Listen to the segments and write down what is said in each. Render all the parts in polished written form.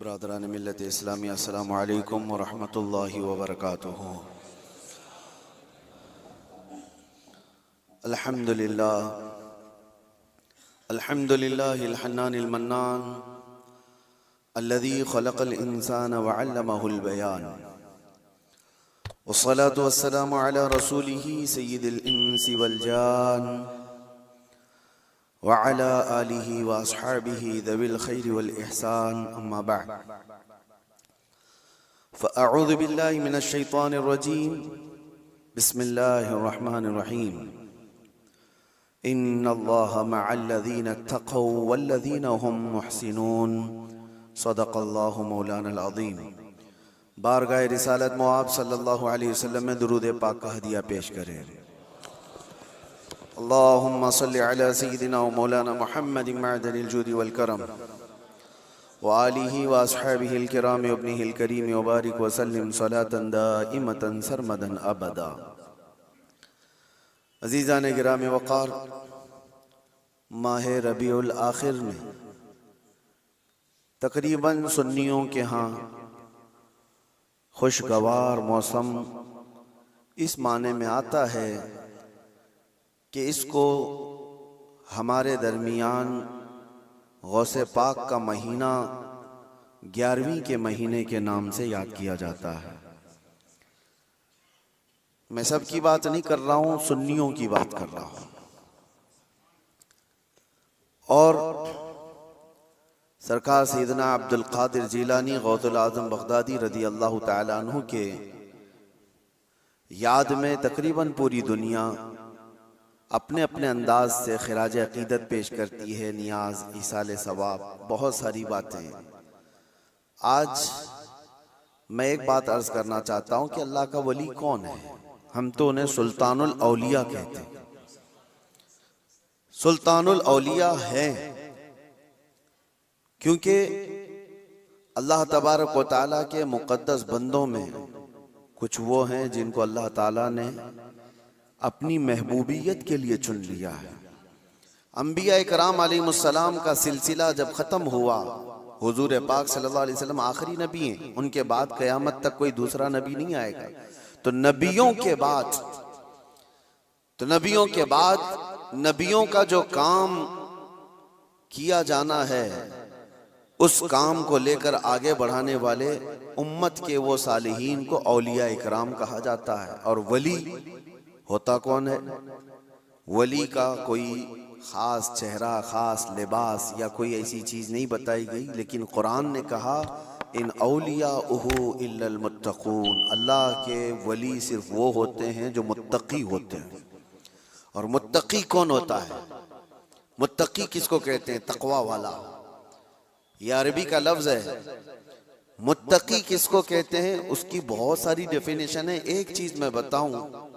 ब्रादरान मिल्लत इस्लामी अस्सलामु अलैकुम व रहमतुल्लाहि व बरकातुहू। अल्हम्दुलिल्लाह अल्हम्दुलिल्लाहिल हन्नानिल मन्नान अल्लज़ी खलक़ल इंसान व अल्लमहुल बयान वस्सलातु वस्सलामु अला रसूलिही सय्यिदिल इंसी वल जान व अला आलिही व अस्हाबिही ज़विल खैरि वल इहसान अम्मा बअद फ़अऊज़ु बिल्लाहि मिनश शैतानिर रजीम बिस्मिल्लाहिर रहमानिर रहीम इन्नल्लाहा मअल्लज़ीना इत्तक़ौ वल्लज़ीना हुम मुहसिनून सदक़ल्लाहु मौलाना अज़ीम। बारगाह रिसालत मुआब सल्लल्लाहु अलैहि वसल्लम में दुरूद पाक का हदिया पेश करें। अल्लाहुम्मा सल्लि अला सय्यिदिना व मौलाना मुहम्मदिन मअदनिल जूदि वल करम व आलिहि व अस्हाबिहिल किराम व इब्निहिल करीम व बारिक व सल्लिम सलातन दाइमतन सरमदन अबदा। अज़ीज़ान गिराम वक़ार, माह रबीउल आखिर में तकरीबन सुन्नियों के यहाँ खुशगवार मौसम इस माने में आता है कि इसको हमारे दरमियान गौसे पाक का महीना 11वीं के महीने के नाम से याद किया जाता है। मैं सब की बात नहीं कर रहा हूँ, सुन्नियों की बात कर रहा हूँ। और सरकार सैयदना अब्दुल कादिर जिलानी गौसुल आज़म बगदादी रज़ी अल्लाह तआला अन्हु के याद में तकरीबन पूरी दुनिया अपने अपने अंदाज से खिराज अकीदत पेश करती है, नियाज, इसाले सवाब, बहुत सारी बातें। आज मैं एक बात अर्ज करना चाहता हूं कि अल्लाह का वली कौन है। हम तो उन्हें सुल्तानुल औलिया कहते हैं। सुल्तानुल औलिया है क्योंकि अल्लाह तबारक व तआला के मुक़द्दस बंदों में कुछ वो हैं जिनको अल्लाह ताला ने अपनी महबूबियत के लिए चुन लिया है। अंबिया इकराम अलैहिमुस्सलाम का सिलसिला जब ख़त्म हुआ, हुजूर पाक सल्लल्लाहु अलैहि वसल्लम आखिरी नबी हैं, उनके बाद क़यामत तक कोई दूसरा नबी नहीं आएगा। तो नबियों के बाद नबियों का जो काम किया जाना है, उस काम को लेकर आगे बढ़ाने वाले उम्मत के वो सालिहीन को औलिया इकराम कहा जाता है। और वली होता कौन है? वली का कोई खास चेहरा, खास लिबास या कोई ऐसी चीज नहीं बताई गई, लेकिन कुरान ने कहा इन औलियाउहु इल्लल मुत्तकून, अल्लाह के वली सिर्फ वो होते हैं जो मुत्तकी होते हैं। और मुत्तकी कौन होता है? मुत्तकी किसको कहते हैं? तकवा वाला। यह अरबी का लफ्ज है। मुत्तकी किसको कहते हैं? उसकी बहुत सारी डेफिनेशन है। एक चीज मैं बताऊं,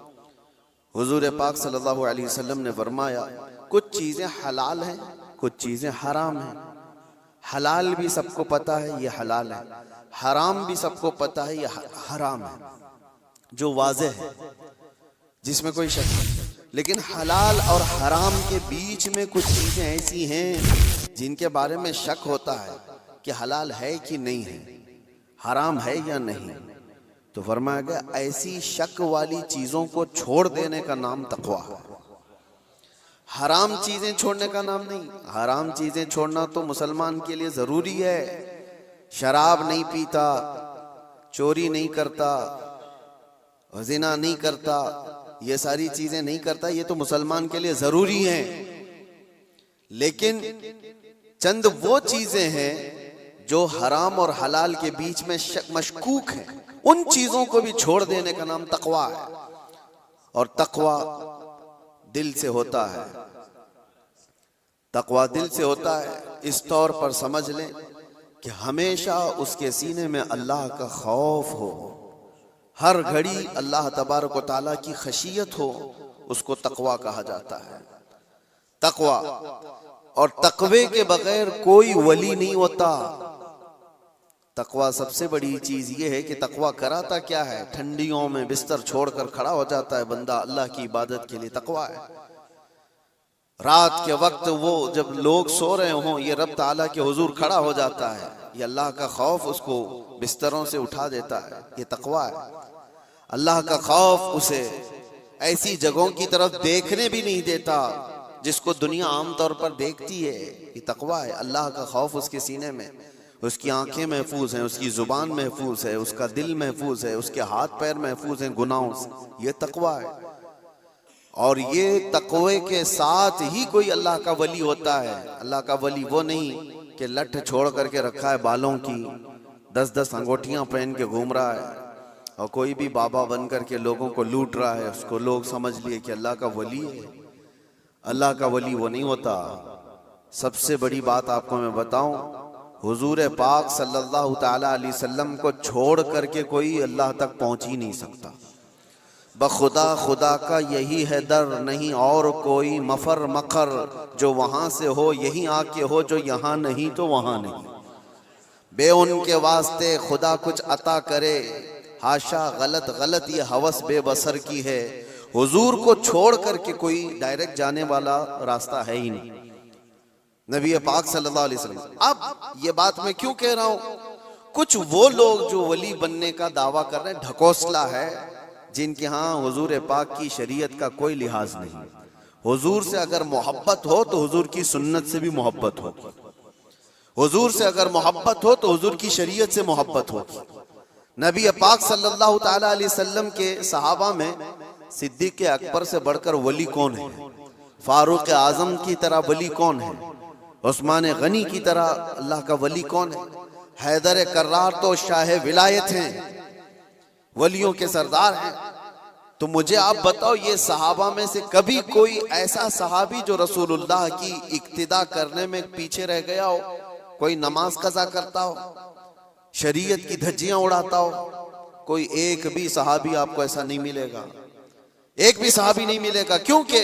हुजूर पाक सल्लल्लाहु अलैहि वसल्लम ने फरमाया कुछ चीजें हलाल हैं, कुछ चीजें हराम हैं। हलाल भी सबको पता है ये हलाल है, हराम भी सबको पता है ये हराम है, जो वाज़ेह है, जिसमें कोई शक नहीं। लेकिन हलाल और हराम के बीच में कुछ चीजें ऐसी हैं जिनके बारे में शक होता है कि हलाल है कि नहीं है, हराम है या नहीं। तो फरमाया गया ऐसी शक वाली चीजों को छोड़ देने का नाम तकवा है। हराम चीजें छोड़ने का नाम नहीं। हराम चीजें छोड़ना तो मुसलमान के लिए जरूरी है। शराब नहीं पीता, चोरी नहीं करता, ज़िना नहीं करता, ये सारी चीजें नहीं करता, ये तो मुसलमान के लिए जरूरी है। लेकिन चंद वो चीजें हैं जो हराम और हलाल के बीच में मशकूक है, उन चीजों को भी छोड़ देने का नाम तकवा है। और तकवा दिल से होता है। तकवा दिल से होता है। इस तौर पर समझ लें कि हमेशा उसके सीने में अल्लाह का खौफ हो, हर घड़ी अल्लाह तबारक व तआला की खशियत हो, उसको तकवा कहा जाता है। तकवा। और तकवे के बगैर कोई वली नहीं होता। तकवा सबसे बड़ी चीज ये है कि तकवा कराता क्या है? ठंडियों में बिस्तर छोड़कर खड़ा हो जाता है बंदा अल्लाह की इबादत के लिए, तकवा है। रात के वक्त वो जब लोग सो रहे हों, ये रब ताला के हुजूर खड़ा हो जाता है, ये अल्लाह का खौफ उसको बिस्तरों से उठा देता है, ये तकवा है। अल्लाह का खौफ उसे ऐसी जगहों की तरफ देखने भी नहीं देता जिसको दुनिया आमतौर पर देखती है, ये तकवा है। अल्लाह का खौफ उसके सीने में, उसकी आंखें महफूज हैं, उसकी जुबान महफूज है, उसका दिल महफूज है, उसके हाथ पैर महफूज हैं गुनाहों से, ये तकवा है। और ये तकवे के साथ ही कोई अल्लाह का वली होता है। अल्लाह का वली वो नहीं कि लठ छोड़ करके रखा है बालों की, 10-10 अंगूठियां पहन के घूम रहा है और कोई भी बाबा बन करके लोगों को लूट रहा है, उसको लोग समझ लिए कि अल्लाह का वली है। अल्लाह का वली वो नहीं होता। सबसे बड़ी बात आपको मैं बताऊं, हुजूर पाक सल्लल्लाहु ताला अलैहि वसल्लम को छोड़ करके कोई अल्लाह तक पहुंच ही नहीं सकता। बखुदा खुदा का यही है दर, नहीं और कोई मफर मखर, जो वहां से हो यही आके हो, जो यहाँ नहीं तो वहां नहीं। बे उनके वास्ते खुदा कुछ अता करे, हाशा गलत गलत ये हवस बेबसर की है। हुजूर को छोड़ करके कोई डायरेक्ट जाने वाला रास्ता है ही नहीं, नबी पाक सल्लल्लाहु अलैहि वसल्लम। अब ये बात मैं क्यों कह रहा हूं, कुछ वो लोग जो वली बनने का दावा कर रहे हैं, ढकोसला है, जिनके यहाँ हुजूर पाक की शरीयत का कोई लिहाज नहीं। हुजूर से अगर मोहब्बत हो तो हुजूर की सुन्नत से भी मोहब्बत हो, हुजूर से अगर मोहब्बत हो तो हुजूर की शरीयत से मोहब्बत हो। नबी पाक सल्लल्लाहु ताला अलैहि वसल्लम के सहाबा में सिद्दीक़ अकबर से बढ़कर वली कौन है? फारूक आजम की तरह वली कौन है? उस्मान गनी की तरह अल्लाह का वली कौन है? हैदर कर्रार तो शाह विलायत हैं, वलियों के सरदार हैं। तो मुझे आप बताओ, ये सहाबा में से कभी कोई ऐसा सहाबी जो रसूलुल्लाह की इक्तिदा करने में पीछे रह गया हो, कोई नमाज कज़ा करता हो, शरीयत की धज्जियां उड़ाता हो? कोई एक भी सहाबी आपको ऐसा नहीं मिलेगा, एक भी सहाबी नहीं मिलेगा। क्योंकि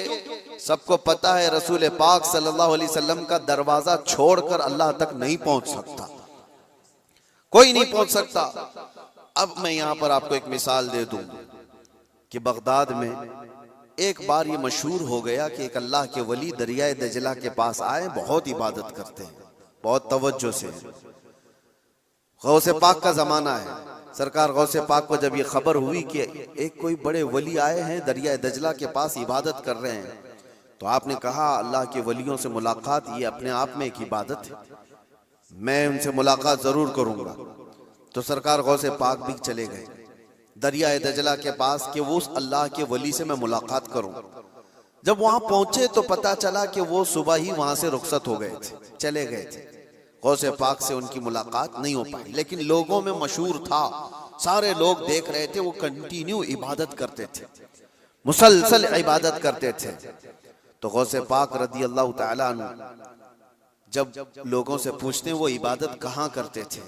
सबको पता है रसूल पाक सल्लल्लाहु अलैहि वसल्लम का दरवाजा छोड़कर अल्लाह तक नहीं पहुंच सकता, कोई नहीं पहुंच सकता। अब मैं यहां पर आपको एक मिसाल दे दूं कि बगदाद में एक बार ये मशहूर हो गया कि एक अल्लाह के वली दरियाए दजला के पास आए, बहुत इबादत करते हैं, बहुत तवज्जो से। गौसे पाक का जमाना है। सरकार गौसे पाक को जब ये खबर हुई कि एक कोई बड़े वली आए हैं दरियाए दजला के पास इबादत कर रहे हैं, तो आपने कहा अल्लाह के वलियों से मुलाकात ये अपने आप में एक इबादत है, मैं उनसे मुलाकात जरूर करूंगा। तो सरकार गौसे पाक भी चले गए दरियाए दजला के पास कि वो उस अल्लाह के वली से मैं मुलाकात करूं। जब वहां पहुंचे तो पता चला कि वो सुबह ही वहां से रुखसत हो गए थे, चले गए थे। गौसे पाक से उनकी मुलाकात नहीं हो पाई, लेकिन लोगों में मशहूर था, सारे लोग देख रहे थे, वो कंटिन्यू इबादत करते थे, मुसलसल इबादत करते थे। तो गौसे पाक रदी अल्लाह तआला अन्हु जब लोगों से पूछते हैं वो इबादत कहाँ करते थे,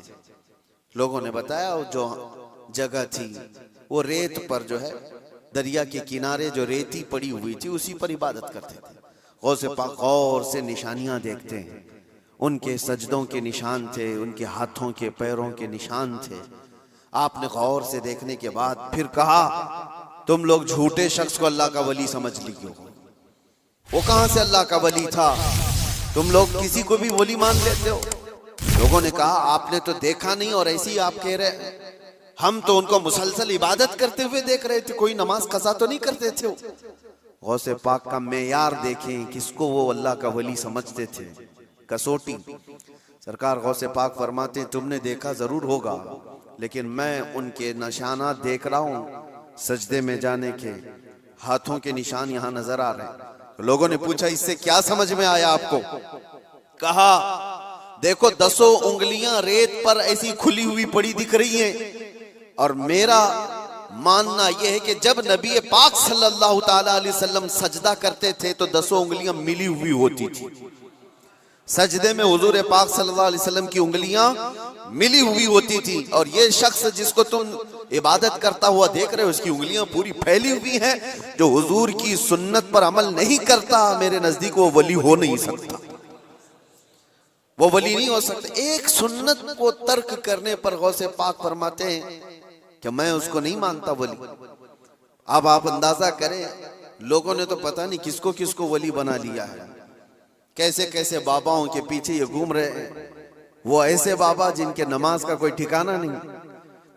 लोगों ने बताया वो जो जगह थी वो रेत पर जो है दरिया के किनारे जो रेती पड़ी हुई थी उसी पर इबादत करते थे। गौसे पाक गौर से निशानियां देखते हैं, उनके सजदों के निशान थे, उनके हाथों के पैरों के निशान थे। आपने गौर से देखने के बाद फिर कहा तुम लोग झूठे शख्स को अल्लाह का वली समझ लिए हो, वो कहां से अल्लाह का वली था, तुम लोग किसी को भी वली मान लेते हो। लोगों ने कहा आपने तो देखा नहीं और ऐसे ही आप कह रहे हैं, हम तो उनको मुसलसल इबादत करते हुए देख रहे थे, कोई नमाज कज़ा तो नहीं करते थे। गौसे पाक का मेयार देखें, किसको वो अल्लाह का वली समझते थे, कसौटी। सरकार गौसे पाक फरमाते तुमने देखा जरूर होगा, लेकिन मैं उनके निशानात देख रहा हूं, सजदे में जाने के हाथों के निशान यहां नजर आ रहे हैं। लोगों ने पूछा इससे क्या समझ में आया आपको? कहा देखो 10 उंगलियां रेत पर ऐसी खुली हुई पड़ी दिख रही हैं, और मेरा मानना यह है कि जब नबी पाक सल्लल्लाहु ताला अलैहि वसल्लम सजदा करते थे तो 10 उंगलियां मिली हुई होती थी। सजदे में हुजूर पाक सल्लल्लाहु अलैहि वसल्लम की उंगलियां मिली हुई होती थी, और ये शख्स जिसको तुम इबादत करता हुआ देख रहे हो उसकी उंगलियां पूरी फैली हुई हैं। जो हुजूर की सुन्नत पर अमल नहीं करता मेरे नजदीक वो वली हो नहीं सकता, वो वली नहीं हो सकता। एक सुन्नत को तर्क करने पर गौसे पाक फरमाते हैं कि मैं उसको नहीं मानता वली। अब आप अंदाजा करें, लोगों ने तो पता नहीं किसको किसको वली बना लिया है, कैसे कैसे बाबाओं के पीछे ये घूम रहे हैं। वो ऐसे बाबा जिनके नमाज का कोई ठिकाना नहीं,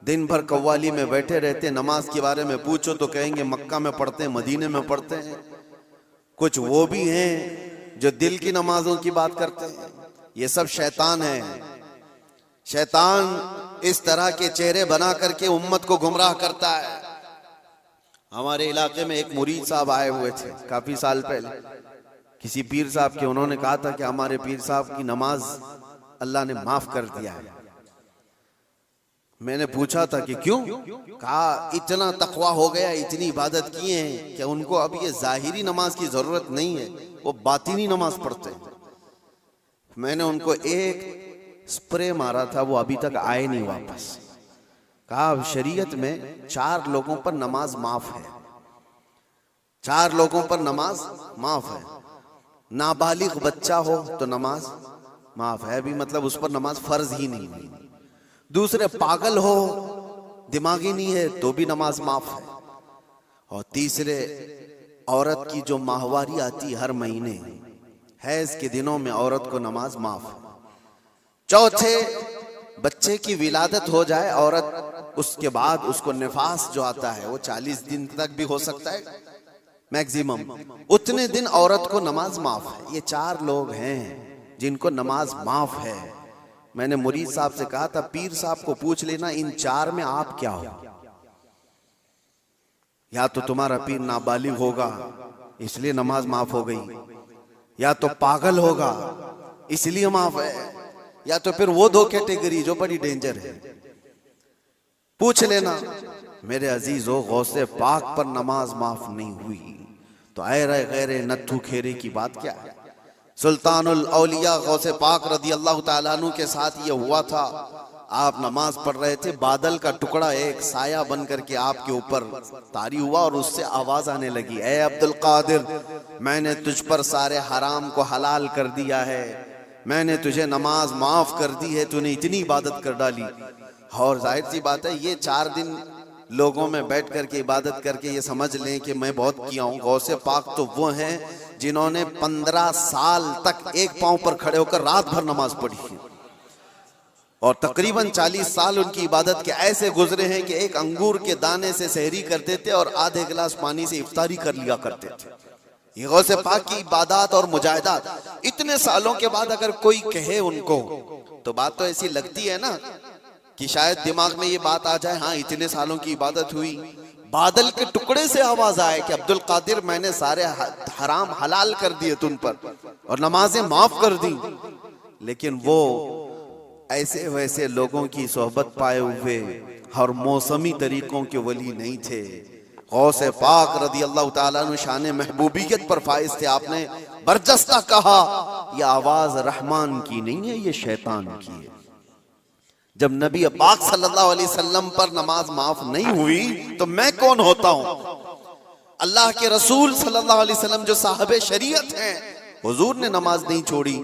दिन भर कव्वाली में बैठे रहते, नमाज के बारे में पूछो तो कहेंगे मक्का में पढ़ते हैं, मदीने में पढ़ते हैं। कुछ वो भी हैं जो दिल की नमाजों की बात करते हैं। ये सब शैतान है। शैतान इस तरह के चेहरे बना करके उम्मत को गुमराह करता है। हमारे इलाके में एक मुरीद साहब आए हुए थे काफी साल पहले, किसी पीर साहब के। उन्होंने कहा था कि हमारे पीर साहब की नमाज अल्लाह ने माफ कर दिया है। मैंने पूछा था कि क्यों? कहा इतना तकवा हो गया, इतनी इबादत किए हैं कि उनको अब ये जाहिरी नमाज की जरूरत नहीं है, वो बातिनी नमाज पढ़ते हैं। मैंने उनको एक स्प्रे मारा था, वो अभी तक आए नहीं वापस। कहा शरीयत में 4 लोगों पर नमाज माफ है, 4 लोगों पर नमाज माफ है। नाबालिग बच्चा हो तो नमाज माफ है, अभी मतलब उस पर नमाज फर्ज ही नहीं हुई। दूसरे पागल हो, दिमागी नहीं है, तो भी नमाज माफ है। और तीसरे औरत की जो माहवारी आती हर महीने, हैज के दिनों में औरत को नमाज माफ है। चौथे बच्चे की विलादत हो जाए औरत, उसके बाद उसको निफास जो आता है वो 40 दिन तक भी हो सकता है मैक्सिमम, उतने दिन औरत को नमाज माफ है। ये 4 लोग हैं जिनको नमाज माफ है। मैंने मुरीद साहब से कहा था पीर साहब को पूछ लेना इन 4 में आप क्या हो। या तो तुम्हारा पीर नाबालिग होगा इसलिए नमाज माफ हो गई, या तो पागल होगा इसलिए माफ है, या तो फिर वो 2 कैटेगरी जो बड़ी डेंजर है। पूछ लेना मेरे अजीजों, गौसे पाक पर नमाज माफ नहीं हुई तो ऐरे गैरे नत्थु खेरे की बात क्या है। सुल्तानुल औलिया गौसे पाक रदी अल्लाह ताला अन्हु के साथ ये हुआ था। आप नमाज पढ़ रहे थे, बादल का टुकड़ा एक साया बन करके आपके ऊपर तारी हुआ और उससे आवाज आने लगी, ए अब्दुल कादिर, मैंने तुझ पर सारे हराम को हलाल कर दिया है, मैंने तुझे नमाज माफ कर दी है, तूने इतनी इबादत कर डाली। और जाहिर सी बात है ये 4 दिन लोगों में बैठ करके इबादत करके ये समझ लें कि मैं बहुत किया हूँ। गौसे पाक तो वो हैं जिन्होंने 15 साल तक एक पांव पर खड़े होकर रात भर नमाज पढ़ी है, और तकरीबन 40 साल उनकी इबादत के ऐसे गुजरे हैं कि एक अंगूर के दाने से सहरी करते थे और आधे गिलास पानी से इफ्तारी कर लिया करते थे। ये गौसे पाक की इबादत और मुजाहिदात इतने सालों के बाद अगर कोई कहे उनको तो बात तो ऐसी लगती है ना कि शायद दिमाग में ये बात आ जाए, हाँ इतने सालों की इबादत हुई, बादल के टुकड़े से आवाज आए कि अब्दुल कादिर मैंने सारे हराम हलाल कर दिए तुम पर और नमाजें माफ कर दी। लेकिन वो ऐसे वैसे लोगों की सोहबत पाए हुए और मौसमी तरीकों के वली नहीं थे। गौसे पाक रदी अल्लाह ताला अन्हु शान महबूबियत पर फाइज थे। आपने बरजस्ता कहा यह आवाज रहमान की नहीं है, ये शैतान की है। जब नबी पाक सल्लल्लाहु अलैहि वसल्लम पर नमाज माफ नहीं हुई तो मैं कौन होता हूं? अल्लाह के रसूल सल्लल्लाहु अलैहि वसल्लम जो साहबे शरीयत हैं, हुजूर ने नमाज नहीं छोड़ी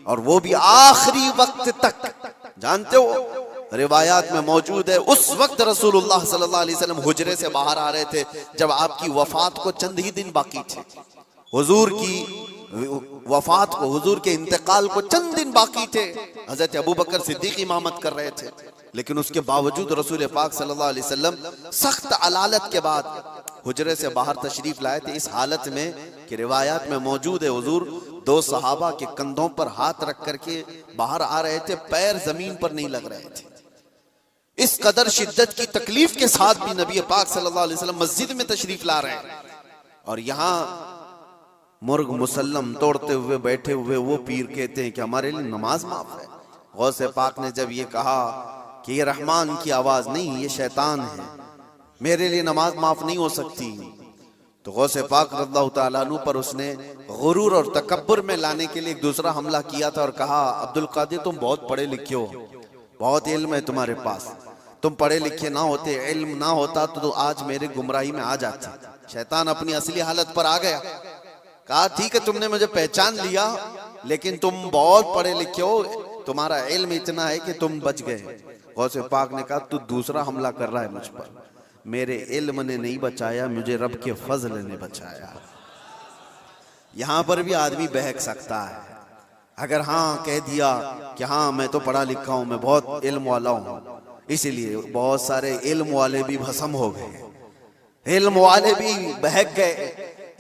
और वो भी आखिरी वक्त तक। जानते हो रिवायात में मौजूद है उस वक्त रसूलुल्लाह सल्लल्लाहु अलैहि वसल्लम हुजरे से बाहर आ रहे थे जब आपकी वफात को चंद ही दिन बाकी थे। हुजूर की वफात को, हुजूर के इंतकाल को चंद दिन बाकी थे। हजरत अबू बकर सिद्दीक इमामत कर रहे थे, लेकिन उसके बावजूद रसूल पाक सल्लल्लाहु अलैहि वसल्लम सख्त अलालत के बाद हुजरे से बाहर तशरीफ लाए थे। इस हालत में कि रिवायात में मौजूद है हुजूर 2 सहाबा के कंधों पर हाथ रख करके बाहर आ रहे थे, पैर जमीन पर नहीं लग रहे थे। इस कदर शिद्दत की तकलीफ के साथ भी नबी पाक सल्लल्लाहु अलैहि वसल्लम मस्जिद में तशरीफ ला रहे हैं और यहाँ मुर्ग मुसल्लम तोड़ते हुए बैठे हुए वो पीर कहते हैं कि हमारे लिए नमाज माफ है। गौसे पाक ने जब ये कहा कि ये रहमान की आवाज नहीं, ये शैतान है, मेरे लिए नमाज माफ नहीं हो सकती, तो गौसे पाक रज़ियल्लाहु ताला अन्हु पर उसने गुरूर और तकब्बुर में लाने के लिए एक दूसरा हमला किया था और कहा अब्दुल कादिर तुम बहुत पढ़े लिखे हो, बहुत इल्म है तुम्हारे पास, तुम पढ़े लिखे ना होते, इल्म ना होता तो आज मेरे गुमराही में आ जाते। शैतान अपनी असली हालत पर आ गया। कहा ठीक है तुमने मुझे पहचान लिया लेकिन तुम बहुत पढ़े लिखे हो, तुम्हारा इल्म इतना है कि तुम बच गए। गौसे पाक ने कहा तू दूसरा हमला कर रहा है मुझ पर, मेरे इल्म ने नहीं बचाया, मुझे रब के फजल ने बचाया। यहां पर भी आदमी बहक सकता है, अगर हाँ कह दिया कि हाँ मैं तो पढ़ा लिखा हूं, मैं बहुत इल्म वाला हूं, इसीलिए बहुत सारे इल्म वाले भी भस्म हो गए, इल्म वाले भी बहक गए।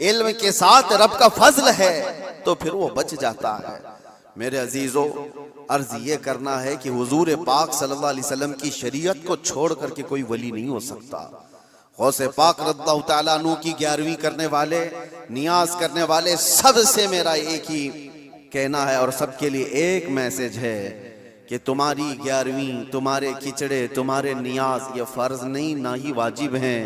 इल्म के साथ रब का फजल है तो फिर वो बच जाता है। मेरे अजीजों, अर्ज ये करना है कि हुजूर पाक सल्लल्लाहु अलैहि वसल्लम की शरीयत को छोड़ करके कोई वली नहीं हो सकता। गौसे पाक रज़ियल्लाहु ताला अन्हु की 11वीं करने वाले, नियाज करने वाले, सबसे मेरा एक ही कहना है और सबके लिए एक मैसेज है कि तुम्हारी 11वीं, तुम्हारे खिचड़े, तुम्हारे नियाज ये फर्ज नहीं, ना ही वाजिब हैं,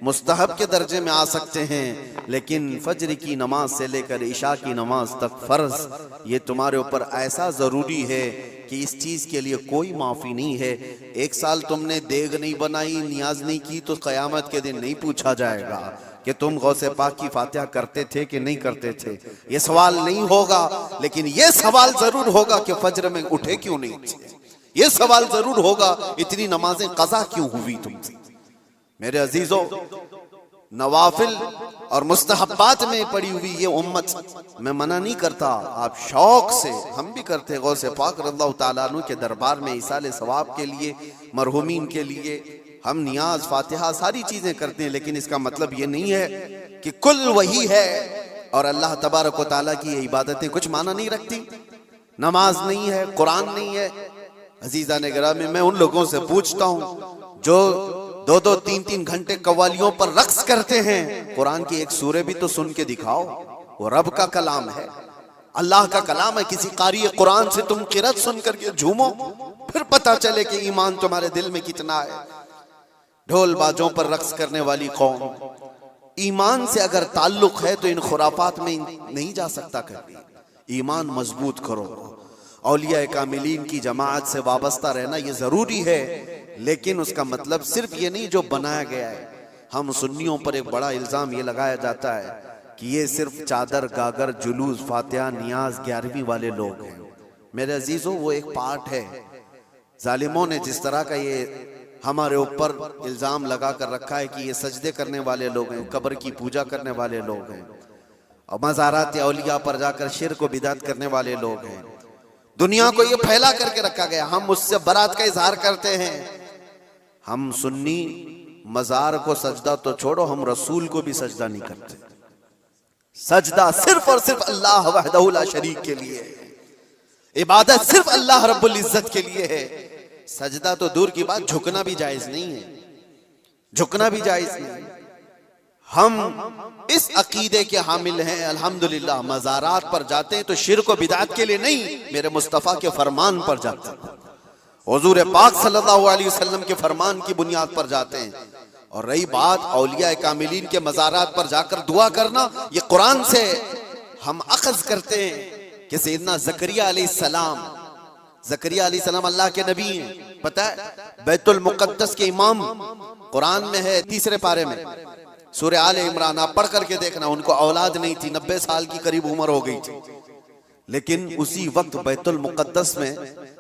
मुस्तहब के दर्जे में आ सकते हैं, लेकिन फजर की नमाज से लेकर इशा की नमाज तक फर्ज ये तुम्हारे ऊपर ऐसा जरूरी है कि इस चीज के लिए कोई माफी नहीं है। एक साल तुमने देग नहीं बनाई, नियाज नहीं की, तो कयामत के दिन नहीं पूछा जाएगा कि तुम गौसे पाक की फातिहा करते थे कि नहीं करते थे। ये सवाल नहीं होगा, लेकिन ये सवाल जरूर होगा कि फजर में उठे क्यों नहीं थे। ये सवाल जरूर होगा इतनी नमाजें कज़ा क्यों हुई तुमसे। मेरे अजीजों, नवाफिल और मुस्तहब्बात में पड़ी हुई ये उम्मत, मैं मना नहीं करता, आप शौक से, हम भी करते गौसे पाक रज़ियल्लाहु ताला अन्हु के दरबार में इसाले सवाब के लिए, मरहुमीन के लिए हम नियाज, फातिहा, सारी चीजें करते हैं, लेकिन इसका मतलब ये नहीं है कि कुल वही है और अल्लाह तबारक व तआला की ये इबादतें कुछ माना नहीं रखती। नमाज नहीं है, कुरान नहीं है। अजीजा ने गिरामी, मैं उन लोगों से पूछता हूं जो 2-2, 3-3 घंटे कव्वालियों पर रक्स करते हैं, कुरान की एक सूरे भी तो सुन के दिखाओ। वो रब का कलाम है, अल्लाह का कलाम है। किसी कारी कुरान से तुम किरत सुन करके झूमो, फिर पता चले कि ईमान तुम्हारे दिल में कितना है। ढोल बाजों पर रक्स करने वाली कौम, ईमान से अगर ताल्लुक है तो इन खुराफात में नहीं जा सकता कभी। ईमान मजबूत करो, औलिया कामिलीन की जमात से वाबस्ता रहना ये जरूरी है, लेकिन उसका मतलब सिर्फ ये नहीं जो बनाया गया है। हम सुन्नियों पर एक बड़ा इल्जाम ये लगाया जाता है कि ये सिर्फ चादर, गागर, जुलूस, फातिहा, नियाज, 11वीं वाले लोग हैं। मेरे अजीजों, वो एक पार्ट है। जालिमों ने जिस तरह का ये हमारे ऊपर इल्जाम लगा कर रखा है कि ये सजदे करने वाले लोग हैं, कब्र की पूजा करने वाले लोग हैं, और मज़ारात औलिया पर जाकर शिर्क व बिदअत करने वाले लोग हैं, दुनिया को ये फैला करके रखा गया। हम उससे बरात का इजहार करते हैं। हम सुन्नी मजार को सजदा तो छोड़ो, हम रसूल को भी सजदा नहीं करते। सजदा सिर्फ और सिर्फ अल्लाह वहदहु ला शरीक के लिए है, इबादत सिर्फ अल्लाह रब्बुल इज्जत के लिए है। सजदा तो दूर की बात, झुकना भी जायज नहीं है, झुकना भी जायज नहीं। हम इस अकीदे के हामिल हैं, अल्हम्दुलिल्लाह। मज़ारात पर जाते हैं तो शिर्क व बिदअत के लिए नहीं, मेरे मुस्तफ़ा के फरमान पर जाते हैं, हुजूर पाक सल्लल्लाहु अलैहि वसल्लम के फरमान की बुनियाद पर जाते हैं। और रही बात औलिया कामिलीन के मज़ारात पर जाकर दुआ करना, ये कुरान से हम अखज़ करते हैं कि सैयदना ज़करिया अलैहिस्सलाम, ज़करिया अलैहिस्सलाम अल्लाह के नबी हैं। पता है, बैतुल मुक़द्दस के इमाम, कुरान में है 3 पारे में, सूरह आले इमरान, आप पढ़ करके देखना। उनको औलाद नहीं थी, 90 साल की करीब उम्र हो गई थी, लेकिन उसी वक्त बैतुल मुक़द्दस में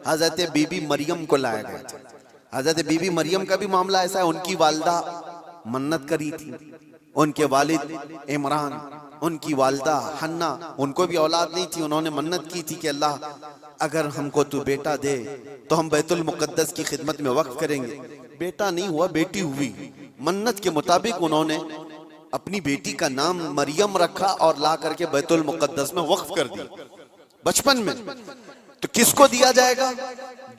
हजरत बीबी मरियम को लाया गया था। हजरत बीबी मरियम का भी मामला ऐसा है, उनकी वालदा मन्नत करी थी, उनके वालिद इमरान, उनकी वालदा हन्ना, उनको भी औलाद नहीं थी। उन्होंने मन्नत की थी कि अल्लाह अगर हमको तू बेटा दे तो हम बैतुल मुक़द्दस की खिदमत में वक्फ करेंगे। बेटा नहीं हुआ, बेटी हुई। मन्नत के मुताबिक उन्होंने अपनी बेटी का नाम मरियम रखा और ला करके बैतुल मुक़द्दस में वक्फ कर दिया बचपन में। तो किसको दिया जाएगा?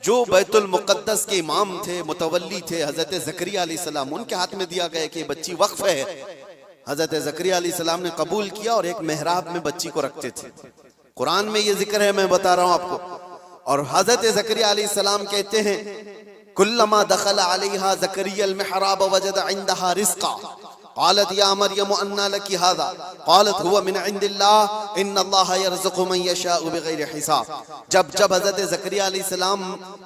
जो बैतुल मुक़द्दस के इमाम थे, मुतवल्ली थे, हजरत ज़करिया अलैहिस्सलाम, उनके हाथ में दिया गया कि बच्ची वक्फ है। हजरत ज़करिया अलैहिस्सलाम ने कबूल किया और एक मेहराब में बच्ची को रखते थे। कुरान में ये जिक्र है, मैं बता रहा हूं आपको। और हजरत ज़करिया अलैहिस्सलाम कहते हैं, कुल्लमा दखल अलैहा ज़करिया अल मिहराब वजद इंदहा रिज़्क़ा क़ालत या मरियम अन्ना लकी हाज़ा क़ालत हुवा मिन इंदिल्लाह इन्नल्लाह यरज़ुक़ु मन यशाअ बिग़ैरि हिसाब। जब जब हजरत ज़करिया अलैहिस्सलाम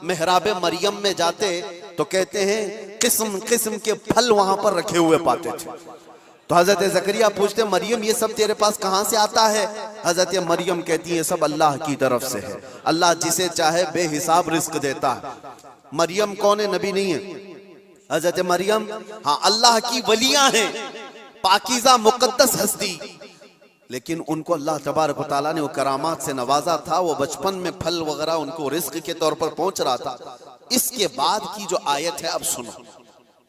मेहराब मरियम में जाते तो कहते हैं किस्म किस्म के फल वहां पर रखे हुए पाते थे। तो हजरत ज़करिया पूछते, मरियम ये सब तेरे पास कहां से आता है? हजरत मरियम कहती है, सब अल्लाह की तरफ से है, अल्लाह जिसे चाहे बेहिसाब रिज़्क़ देता है। मरियम कौन है? नबी नहीं है। हजरत मरियम हाँ अल्लाह की वलियां हैं, पाकीज़ा मुक़द्दस हस्ती। लेकिन उनको अल्लाह तबारक व तआला ने वो करामात से नवाजा था, वो बचपन में फल वगैरह उनको रिस्क के तौर पर पहुंच रहा था। इसके बाद की जो आयत है, अब सुनो,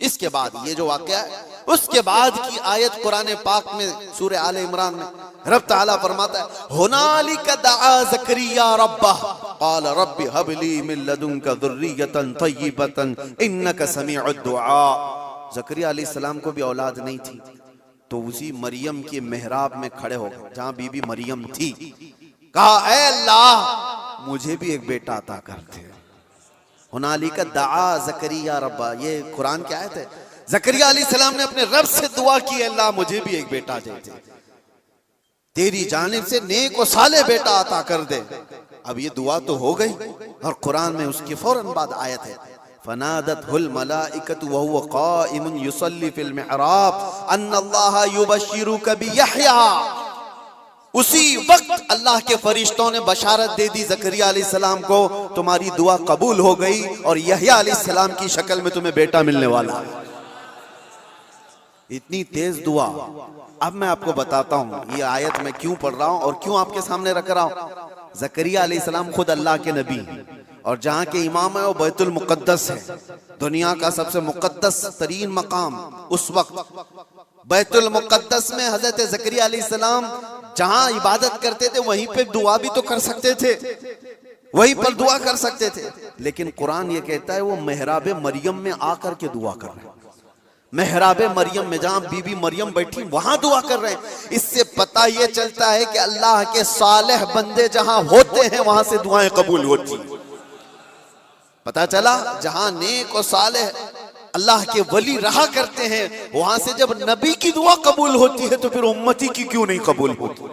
इसके बाद ये जो वाकया है, उसके बाद की आयत कुरान पाक में सूरह आले इमरान में रब ताला फरमाता है, हुनालिका दआ ज़करिया रब्बह क़ाल रब्बि हबली मिन लदुनका ज़ुर्रियतन तय्यिबतन इन्नका समीउद दुआ। ज़करिया अलैहिस्सलाम को भी औलाद नहीं थी, तो उसी मरियम के मेहराब में खड़े हो गए जहां बीबी मरियम थी, कहा ऐ अल्लाह मुझे भी एक बेटा अता कर दे। हुनालिका दआ ज़करिया रब्बा, ये कुरान की आयत है। ज़करिया अलैहिस्सलाम ने अपने रब से दुआ की, अल्लाह मुझे भी एक बेटा दे दे, तेरी जानिब से नेक और साले बेटा अता कर दे। अब ये दुआ तो हो गई, और कुरान में उसके फौरन बाद आयत है, फनादतहुल मलाइकतु व हुवा काइमुन युसल्ली फिल मिहराब अन्नल्लाह युबश्शिरुका बियहया। उसी वक्त अल्लाह के फरिश्तों ने बशारत दे दी ज़करिया अलैहिस्सलाम को, तुम्हारी दुआ कबूल हो गई और यहया अलैहिस्सलाम की शक्ल में तुम्हें बेटा मिलने वाला है। इतनी तेज दुआ। अब मैं आपको बताता हूं ये आयत मैं क्यों पढ़ रहा हूं और क्यों आपके सामने रख रहा हूं। ज़करिया अलैहिस्सलाम खुद अल्लाह के नबी, और जहां के इमाम है वो बैतुल मुक़द्दस है, दुनिया का सबसे मुक़द्दस तरीन मकाम। उस वक्त बैतुल मुक़द्दस में हजरत ज़करिया अलैहिस्सलाम जहां इबादत करते थे वहीं पे दुआ भी तो कर सकते थे, वहीं पर दुआ कर सकते थे, लेकिन कुरान ये कहता है वो मेहराब मरियम में आकर के दुआ कर रहे हैं। मेहराब मरियम में जहां बीबी मरियम बैठी वहां दुआ कर रहे हैं। इससे पता ये चलता है कि अल्लाह के सालेह बंदे जहां होते हैं वहां से दुआएं कबूल होती। पता चला जहां नेक और सालेह अल्लाह के वली रहा करते हैं वहां से जब नबी की दुआ कबूल होती है तो फिर उम्मती की क्यों नहीं कबूल होती।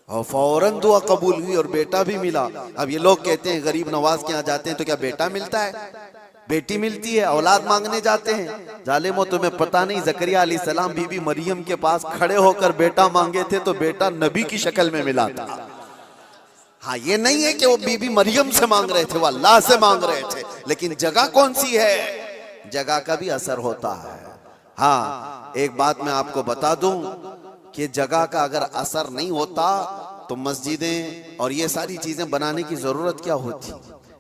और फौरन दुआ कबूल हुई और बेटा भी मिला। अब ये लोग कहते हैं गरीब नवाज के यहाँ जाते हैं तो क्या बेटा मिलता है, बेटी मिलती है, औलाद मांगने जाते हैं। जालिमो तुम्हें पता नहीं, ज़करिया अलैहिस्सलाम बीबी मरियम के पास खड़े होकर बेटा मांगे थे तो बेटा नबी की शक्ल में मिला था। हाँ, ये नहीं है कि वो बीबी मरियम से मांग रहे थे, वो अल्लाह से मांग रहे थे। लेकिन जगह कौन सी है, जगह का भी असर होता है। हाँ, एक बात मैं आपको बता दूं कि जगह का अगर असर नहीं होता तो मस्जिदें और ये सारी चीजें बनाने की जरूरत क्या होती।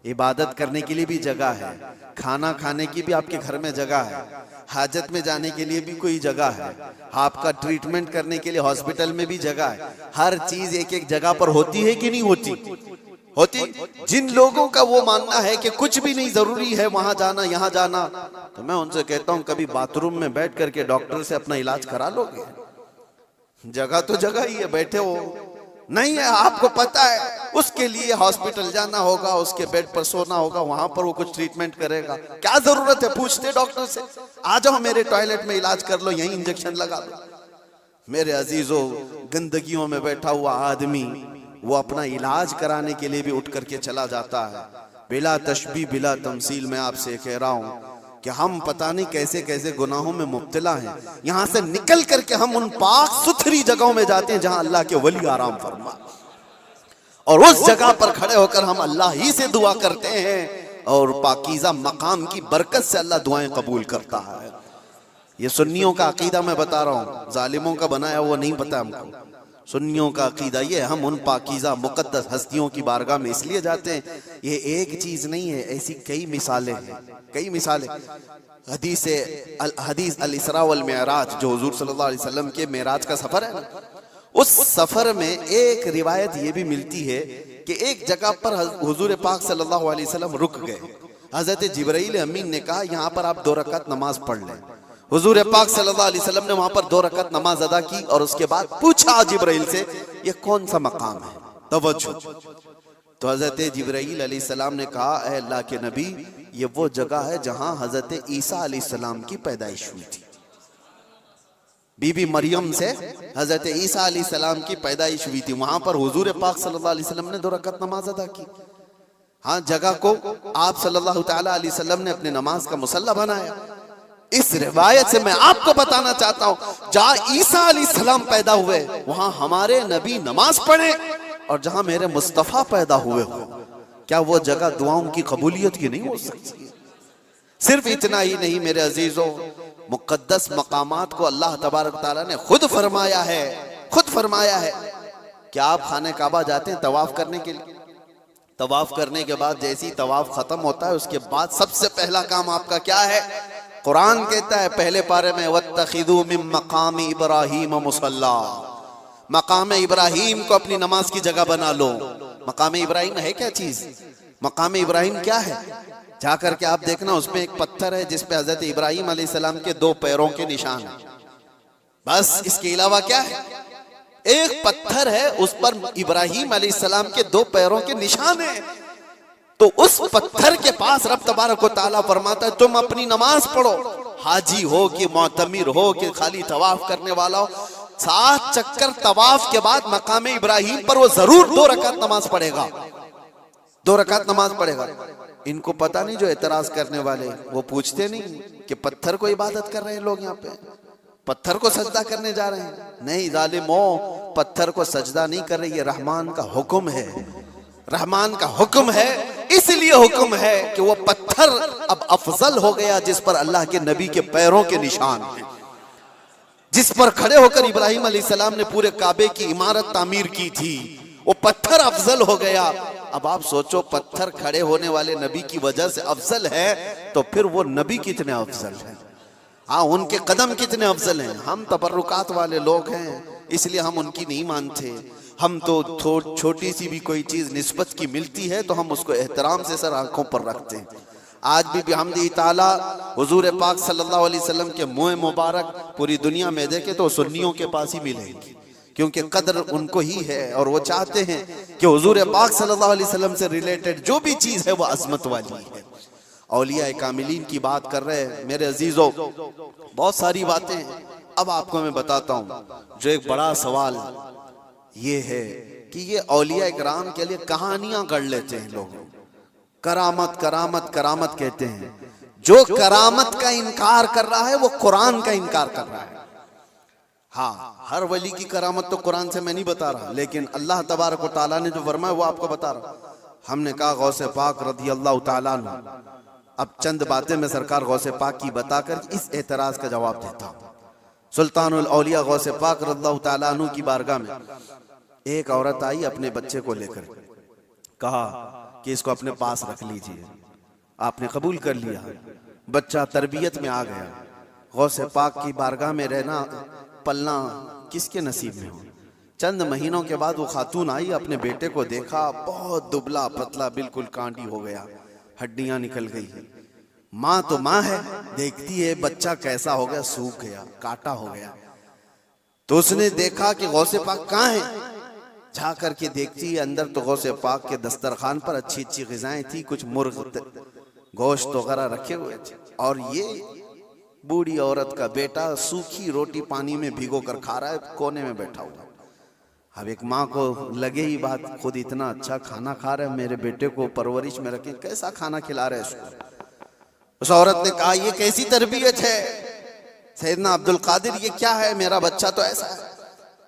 इबादत करने के लिए भी जगह है, खाना खाने की भी आपके घर में जगह है, हाजत में जाने के लिए भी कोई जगह है, आपका ट्रीटमेंट करने के लिए हॉस्पिटल में भी जगह है। हर चीज एक एक जगह पर होती है कि नहीं होती, होती। जिन लोगों का वो मानना है कि कुछ भी नहीं जरूरी है वहां जाना यहाँ जाना, तो मैं उनसे कहता हूँ कभी बाथरूम में बैठ करके डॉक्टर से अपना इलाज करा लोगे। जगह तो जगह ही है, बैठे हो नहीं है, आपको पता है उसके लिए हॉस्पिटल जाना होगा, उसके बेड पर सोना होगा, वहां पर वो कुछ ट्रीटमेंट करेगा। क्या जरूरत है, पूछते डॉक्टर से, आ जाओ मेरे टॉयलेट में इलाज कर लो, यहीं इंजेक्शन लगा दो। मेरे अजीजों, गंदगियों में बैठा हुआ आदमी वो अपना इलाज कराने के लिए भी उठ करके चला जाता है। बिला तशबीह बिला तमसील मैं आपसे कह रहा हूं कि हम पता नहीं कैसे कैसे गुनाहों में मुब्तला हैं। यहां से निकल करके हम उन पाक सुथरी जगहों में जाते हैं जहां अल्लाह के वली आराम फरमा, और उस जगह पर खड़े होकर हम अल्लाह ही से दुआ करते हैं और पाकीज़ा मकाम की बरकत से अल्लाह दुआएं कबूल करता है। ये सुन्नियों का अकीदा मैं बता रहा हूँ, जालिमों का बनाया वो नहीं पता हमको। सुन्नियों का अकीदा ये, हम उन पाकीज़ा मुक़द्दस हस्तियों की बारगाह में इसलिए जाते हैं। ये एक चीज नहीं है, ऐसी कई मिसालें हैं, कई मिसालें। हदीस अल इसरा वल मिअराज जो हुजूर सल्लल्लाहु अलैहि वसल्लम के मेराज का सफर है ना, उस सफर में एक रिवायत ये भी मिलती है कि एक जगह पर हुजूर पाक सल्लल्लाहु अलैहि वसल्लम रुक गए। हजरत जिब्राइल अमीन ने कहा यहाँ पर आप 2 रकात नमाज पढ़ लें। हुजूर पाक सल्लल्लाहु अलैहि वसल्लम ने वहां पर 2 रकात नमाज अदा की और उसके बाद पूछा जिब्राइल से, ये कौन सा मकाम है, तवज्जो। तो हजरत जिब्राइल अलैहिस्सलाम ने कहा, ऐ अल्लाह के नबी, ये वो जगह है जहां हजरत ईसा अलैहिस्सलाम की पैदाइश हुई थी। बीबी मरियम से हजरत ईसा अलैहिस्सलाम की पैदाइश हुई थी, वहां पर हुजूर पाक सल्लल्लाहु अलैहि वसल्लम ने 2 रकात नमाज अदा की। हाँ, जगह को आप सल्लल्लाहु तआला अलैहि वसल्लम ने अपने नमाज का मुसल्ला बनाया। इस रिवायत से मैं आपको बताना चाहता हूं, जहां ईसा अलैहिस्सलाम पैदा हुए वहां हमारे नबी नमाज पढ़े, और जहां मेरे मुस्तफा पैदा हुए हो, क्या वो जगह दुआओं की कबूलियत की नहीं हो सकती। सिर्फ इतना ही नहीं मेरे अजीजों, मुक़द्दस मकामात को अल्लाह तबारक तआला ने खुद फरमाया है, खुद फरमाया है कि आप खाने काबा जाते हैं तवाफ करने के लिए। तवाफ करने के बाद जैसे ही तवाफ खत्म होता है उसके बाद सबसे पहला काम आपका क्या है? कुरान कहता है पहले पारे में, वत्तखिदू मिन मकाम इब्राहीम मुसल्ला, मकाम इब्राहिम को अपनी नमाज की जगह बना लो। मकाम इब्राहिम है क्या चीज? मकाम इब्राहिम क्या है? जाकर के आप देखना, उसमें एक पत्थर है जिस पे हजरत इब्राहिम अलैहिस्सलाम के 2 पैरों के निशान है। बस इसके अलावा क्या है? एक पत्थर है, उस पर इब्राहिम अलैहिस्सलाम के 2 पैरों के निशान है। तो उस पत्थर के पास रब तबारक व तआला फरमाता है तुम अपनी नमाज पढ़ो, हाजी हो कि मोतमिर हो कि खाली तवाफ करने वाला हो, 7 चक्कर तवाफ के बाद मकाम इब्राहिम पर वो जरूर 2 रकात नमाज पढ़ेगा, 2 रकात नमाज पढ़ेगा। इनको पता नहीं, जो एतराज करने वाले वो पूछते नहीं कि पत्थर को इबादत कर रहे हैं लोग, यहाँ पे पत्थर को सजदा करने जा रहे हैं। नहीं जालिमो, पत्थर को सजदा नहीं कर रहे, ये रहमान का हुक्म है, रहमान का हुक्म है। इसलिए हुक्म है कि वो पत्थर अब अफजल हो गया जिस पर अल्लाह के नबी के पैरों के निशान हैं, जिस पर खड़े होकर इब्राहिम अलैहिस्सलाम ने पूरे काबे की इमारत तामीर की थी, वो पत्थर अफजल हो गया। अब आप सोचो, पत्थर खड़े होने वाले नबी की वजह से अफजल है, तो फिर वो नबी कितने अफजल हैं? हाँ, उनके कदम कितने अफजल हैं। हम तबर्रुकात वाले लोग हैं, इसलिए हम उनकी नहीं मानते। हम तो छोटी सी भी कोई चीज निस्बत की मिलती है तो हम उसको एहतराम से सर आंखों पर रखते हैं। आज भी बिहम्दिही ताला हुजूर पाक सल्लल्लाहु अलैहि वसल्लम के मुँह मुबारक पूरी दुनिया में देखे तो सुन्नियों के पास ही मिलेंगी, क्योंकि कदर उनको ही है और वो चाहते हैं कि हुजूर पाक सल्लल्लाहु अलैहि वसल्लम से रिलेटेड जो भी चीज है वो अजमत वाली है। औलिया कामिलीन की बात कर रहे हैं मेरे अजीजों, बहुत सारी बातें हैं। अब आपको मैं बताता हूँ, जो एक बड़ा सवाल ये है कि ये औलिया इकराम के लिए कहानियां गढ़ लेते हैं लोग, करामत करामत करामत कहते हैं। जो करामत का इनकार कर रहा है वो कुरान का इनकार कर रहा है। हाँ, हर वली की करामत तो कुरान से मैं नहीं बता रहा, लेकिन अल्लाह तबारक व तआला ने जो फरमाया वो आपको बता रहा। हमने कहा गौसे पाक रज़ी अल्लाह तआला अन्हु, अब चंद बातें मैं सरकार गौसे पाक की बताकर इस एतराज का जवाब देता हूँ। सुल्तानुल औलिया गौसे पाक रज़ियल्लाहु तआला अन्हु की बारगाह में एक औरत आई, अपने बच्चे को लेकर कहा कि इसको अपने पास रख लीजिए। आपने कबूल कर लिया, बच्चा तरबियत में आ गया। गौसे पाक की बारगाह में रहना पलना किसके नसीब में हो। चंद महीनों के बाद वो खातून आई, अपने बेटे को देखा, बहुत दुबला पतला, बिल्कुल कांडी हो गया, हड्डियां निकल गई है। माँ तो माँ है, देखती है बच्चा कैसा हो गया, सूख गया, काटा हो गया। तो उसने देखा कि गौसे पाक कहाँ है। जा करके देखती है अंदर तो गौसे पाक के दस्तरखान पर अच्छी अच्छी ग़िज़ाएं थी, कुछ मुर्ग गोश्त वगैरह रखे हुए थे, और ये बूढ़ी औरत का बेटा सूखी रोटी पानी में भिगो कर खा रहा है, कोने में बैठा हुआ। अब एक माँ को लगे ही बात, खुद इतना अच्छा खाना खा रहा है, मेरे बेटे को परवरिश में रखे, कैसा खाना खिला रहे इसको। उस औरत ने कहा ये कैसी तरबियत है सैयदना अब्दुल कादिर, ये क्या है, मेरा बच्चा तो ऐसा है।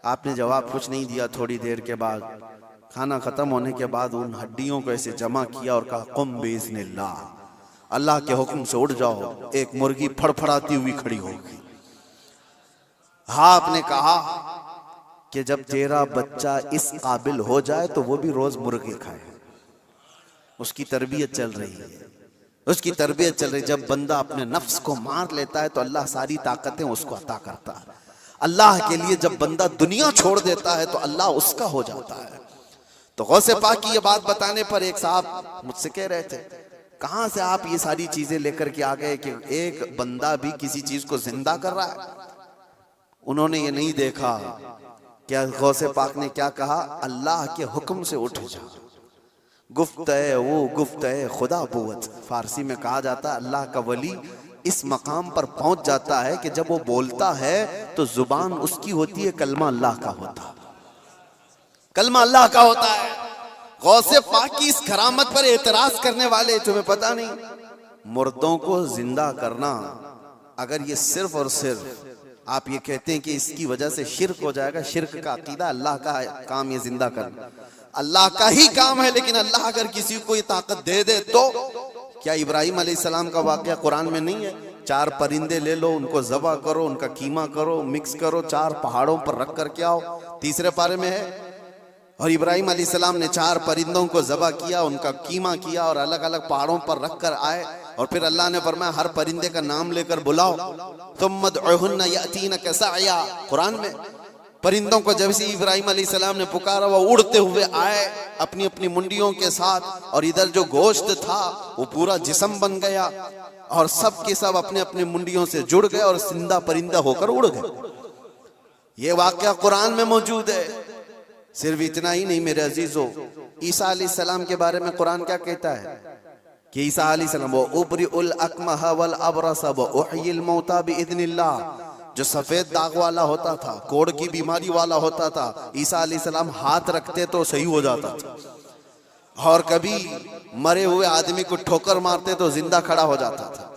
आपने जवाब कुछ नहीं दिया। थोड़ी देर के बाद खाना खत्म होने के बाद उन हड्डियों को ऐसे जमा किया और कहा कुम बिइज़्निल्लाह, अल्लाह के हुक्म से उठ जाओ। एक मुर्गी फड़फड़ाती हुई खड़ी होगी। हाँ, आपने कहा कि जब तेरा बच्चा इस काबिल हो जाए तो वो भी रोज मुर्गी खाए। उसकी तरबियत चल रही है, उसकी तरबियत चल रही है। जब बंदा अपने नफ्स को मार लेता है तो अल्लाह सारी ताकतें उसको अता करता है। अल्लाह के लिए जब बंदा दुनिया छोड़ देता है तो अल्लाह उसका हो जाता है। तो गौसे पाक की ये बात बताने पर एक साहब मुझसे कह रहे थे, कहां से आप ये सारी चीजें लेकर के आ गए कि एक बंदा भी किसी चीज को जिंदा कर रहा है। उन्होंने ये नहीं देखा क्या गौसे पाक ने क्या कहा, अल्लाह के हुक्म से उठ जा। गुफ्त-ए वो गुफ्त-ए खुदा बुवत, फारसी में कहा जाता है अल्लाह का वली इस मकाम पर पहुंच जाता है कि जब वो बोलता है तो जुबान उसकी होती है, कलमा अल्लाह का होता है, कलमा अल्लाह का होता है। गौसे पाक की इस करामत पर एतराज करने वाले, तुम्हें पता नहीं, मुर्दों को जिंदा करना, अगर ये सिर्फ और सिर्फ आप ये कहते हैं कि इसकी वजह से शिर्क हो जाएगा, शिर्क का अकीदा, अल्लाह का काम ये जिंदा करना अल्लाह का ही काम है। लेकिन अल्लाह अगर किसी को ये ताकत दे दे तो क्या इब्राहिम अलैहिस्सलाम का वाकया कुरान में नहीं है 4 परिंदे ले लो, उनको ज़बह करो, उनका कीमा करो, मिक्स करो, 4 पहाड़ों पर रख करके आओ। तीसरे पारे में है। और इब्राहिम अलैहिस्सलाम ने 4 परिंदों को ज़बह किया, उनका कीमा किया और अलग अलग पहाड़ों पर रख कर आए। और फिर अल्लाह ने फरमाया हर परिंदे का नाम लेकर बुलाओ, तुम मदउहुन्ना यातीनका सअया। कुरान में परिंदों को जब से इब्राहिम अलैहिस्सलाम ने पुकारा वो उड़ते हुए आए अपनी अपनी मुंडियों के साथ, और इधर जो गोश्त था वो पूरा जिस्म बन गया और सब के सब अपने अपने मुंडियों से जुड़ गए और जिंदा परिंदा होकर उड़ गए। ये वाकया कुरान में मौजूद है। सिर्फ इतना ही नहीं मेरे अजीजों, ईसा अलैहिस्सलाम के बारे में कुरान क्या कहता है कि ईसा अलैहिस्सलाम वो उबरिउल अकमह वल अबरस व उहयिल मौता बिइज़्निल्लाह, जो सफेद दाग वाला होता था, कोढ़ की बीमारी वाला होता था, ईसा अलैहिस्सलाम हाथ रखते तो सही हो जाता था। और कभी मरे हुए आदमी को ठोकर मारते तो जिंदा खड़ा हो जाता था।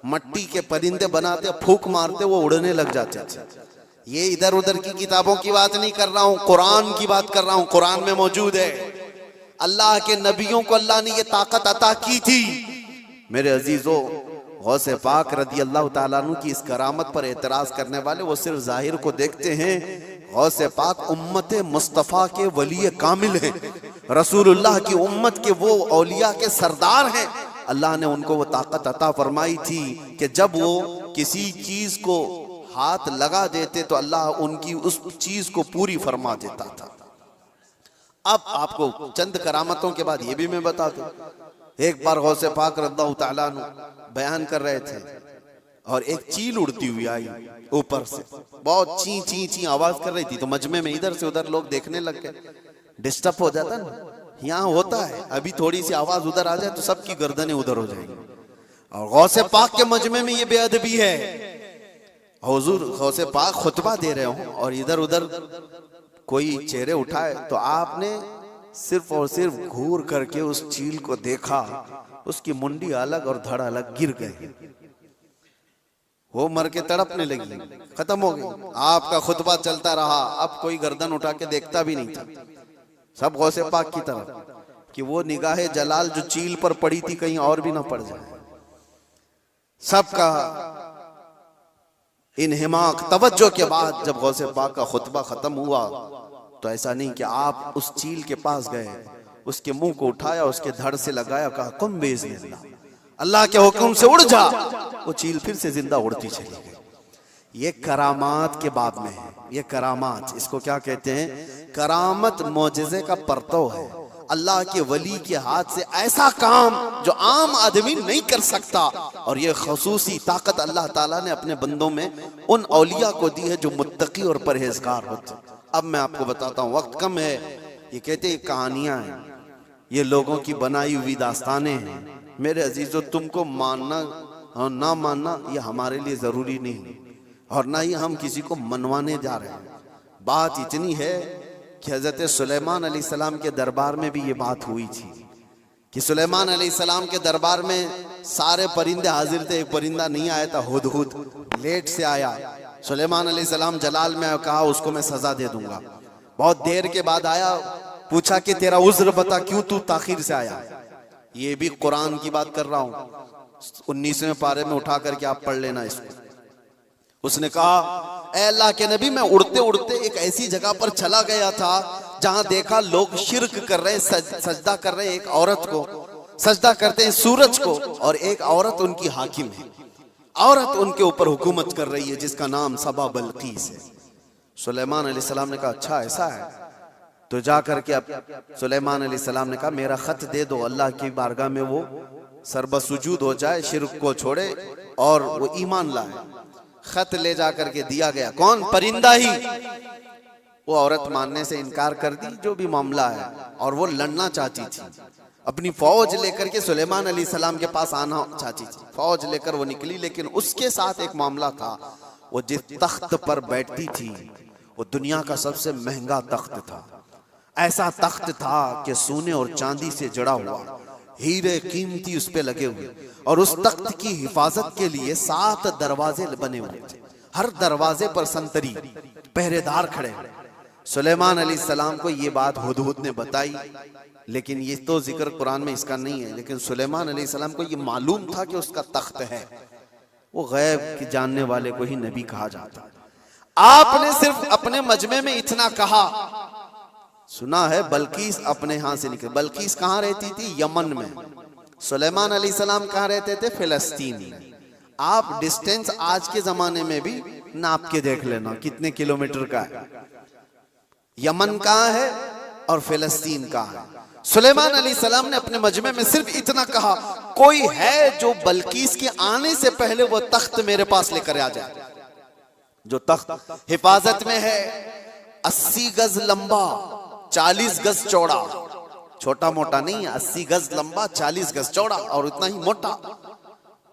मट्टी के परिंदे बनाते, फूंक मारते वो उड़ने लग जाते थे। ये इधर उधर की किताबों की बात नहीं कर रहा हूं, कुरान की बात कर रहा हूं। कुरान में मौजूद है। अल्लाह के नबियों को अल्लाह ने ये ताकत अता की थी। मेरे अजीजों, गौसे पाक रदी अल्लाह ताला अन्हु की इस करामत पर एतराज करने वाले वो सिर्फ जाहिर को देखते हैं। गौसे पाक उम्मत मुस्तफ़ा के वली कामिल हैं, रसूलुल्लाह की उम्मत के वो औलिया के सरदार हैं। अल्लाह ने उनको वो ताकत अता फरमाई थी कि जब वो किसी चीज को हाथ लगा देते तो अल्लाह उनकी उस चीज को पूरी फरमा देता था। अब आपको चंद करामतों के बाद ये भी मैं बता दूं। एक बार गौसे पाक रज़ियल्लाहु ताला अन्हु बयान कर रहे थे और एक चील उड़ती हुई आई ऊपर से, बहुत ची ची ची आवाज कर रही थी। तो मजमे में इधर से उधर लोग देखने लग गए। डिस्टर्ब हो जाता ना, यहाँ होता है, अभी थोड़ी सी आवाज उधर आ जाए तो सबकी गर्दनें उधर हो जाएंगी। और गौसे पाक के मजमे में ये बेअदबी है। हुजूर गौसे पाक खुतबा दे रहे हो और इधर उधर कोई चेहरे उठाए तो आपने सिर्फ और सिर्फ घूर करके उस चील को देखा, उसकी मुंडी अलग और धड़ अलग गिर गए, वो मर के तड़पने लगी, खत्म हो गई। आपका खुतबा चलता रहा, अब कोई गर्दन उठा के देखता भी नहीं था। सब गौसे पाक की तरफ कि वो निगाहे जलाल जो चील पर पड़ी थी कहीं और भी ना पड़ जाए। सबका इन्हिमाक तवज्जो के बाद जब गौसे पाक का खुतबा खत्म हुआ तो ऐसा नहीं कि आप उस चील के पास गए, उसके मुंह को उठाया, उसके धड़ से लगाया, कहा कुम बिइज़्निल्लाह, अल्लाह के हुक्म से उड़ जा। वो चील फिर से जिंदा उड़ती चली गई। ये करामात के बाब में है। ये करामात, इसको क्या कहते हैं? करामत मौजिज़े का परतव है। अल्लाह के वली के हाथ से ऐसा काम जो आम आदमी नहीं कर सकता, और ये खसूसी ताकत अल्लाह ताला ने अपने बंदों में उन औलिया को दी है जो मुत्तकी और परहेजगार होते। अब मैं आपको बताता हूँ, वक्त कम है। ये कहते हैं कहानियां हैं, ये लोगों की बनाई हुई दास्तानें हैं। मेरे अजीजों, तुमको मानना और ना मानना ये हमारे लिए जरूरी नहीं, और ना ही हम किसी को मनवाने जा रहे हैं। बात इतनी है कि हजरत सुलेमान अलैहिस्सलाम के दरबार में भी ये बात हुई थी कि सुलेमान अलैहिस्सलाम के दरबार में सारे परिंदे हाजिर थे, एक परिंदा नहीं आया था, हुदहुद लेट से आया। सुलेमान अलैहिस्सलाम जलाल में कहा उसको मैं सजा दे दूंगा। बहुत देर के बाद आया, पूछा कि तेरा उज्र बता, क्यों तू ताखीर से आया। ये भी कुरान की बात कर रहा हूं, 19वें पारे में उठा करके आप पढ़ लेना इसको। उसने कहा ऐ अल्लाह के नबी, मैं उड़ते उड़ते एक ऐसी जगह पर चला गया था जहां देखा लोग शिर्क कर रहे, सजदा कर रहे, एक औरत को सजदा करते हैं, सूरज को, और एक औरत उनकी हाकिम है। औरत उनके ऊपर हुकूमत कर रही है जिसका नाम सबा बल्कीस है। सुलेमान अलैहिस्सलाम ने कहा अच्छा ऐसा है, तो जा करके अब सुलेमान अलैहिस्सलाम ने कहा मेरा खत दे दो, अल्लाह की बारगाह में वो सरबसुजूद हो जाए, शिर्क को छोड़े और वो ईमान लाए। खत ले जा करके दिया गया। कौन? परिंदा ही। वो औरत मानने से इनकार कर दी, जो भी मामला है, और वो लड़ना चाहती थी, अपनी फौज लेकर के सुलेमान अलैहिस्सलाम के पास आना चाहती थी। फौज लेकर वो निकली, लेकिन उसके साथ एक मामला था। वो जिस तख्त पर बैठती थी वो दुनिया का सबसे महंगा तख्त था। ऐसा तख्त था कि सोने और चांदी से जड़ा हुआ, हीरे कीमती उस पे लगे हुए, और उस तख्त की हिफाजत के लिए 7 दरवाजे बने हुए थे। हर दरवाजे पर संतरी पहरेदार खड़े। सुलेमान अलैहिस्सलाम को ये बात हुदहुद ने बताई, लेकिन ये तो जिक्र कुरान में इसका नहीं है। लेकिन सुलेमान अलैहिस्सलाम को ये मालूम था कि उसका तख्त है, वो गैब के जानने वाले को ही नबी कहा जाता है। आपने सिर्फ अपने मजमे में इतना कहा, सुना है बल्कीस अपने यहां से निकली। बल्कीस कहां रहती थी? यमन में। सुलेमान अलैहिस्सलाम कहां रहते थे? फिलिस्तीन में। आप डिस्टेंस आज के जमाने में भी नाप के देख लेना कितने किलोमीटर का है। यमन कहां है और फिलिस्तीन कहां है। सुलेमान अलैहिस्सलाम ने अपने मजमे में सिर्फ इतना कहा, कोई है जो बल्कीस के आने से पहले वो तख्त मेरे पास लेकर आ जाए। जो तख्त हिफाजत में है, 80 गज लंबा, 40 गज चौड़ा, छोटा मोटा नहीं, 80 गज लंबा, 40 गज चौड़ा और उतना ही मोटा।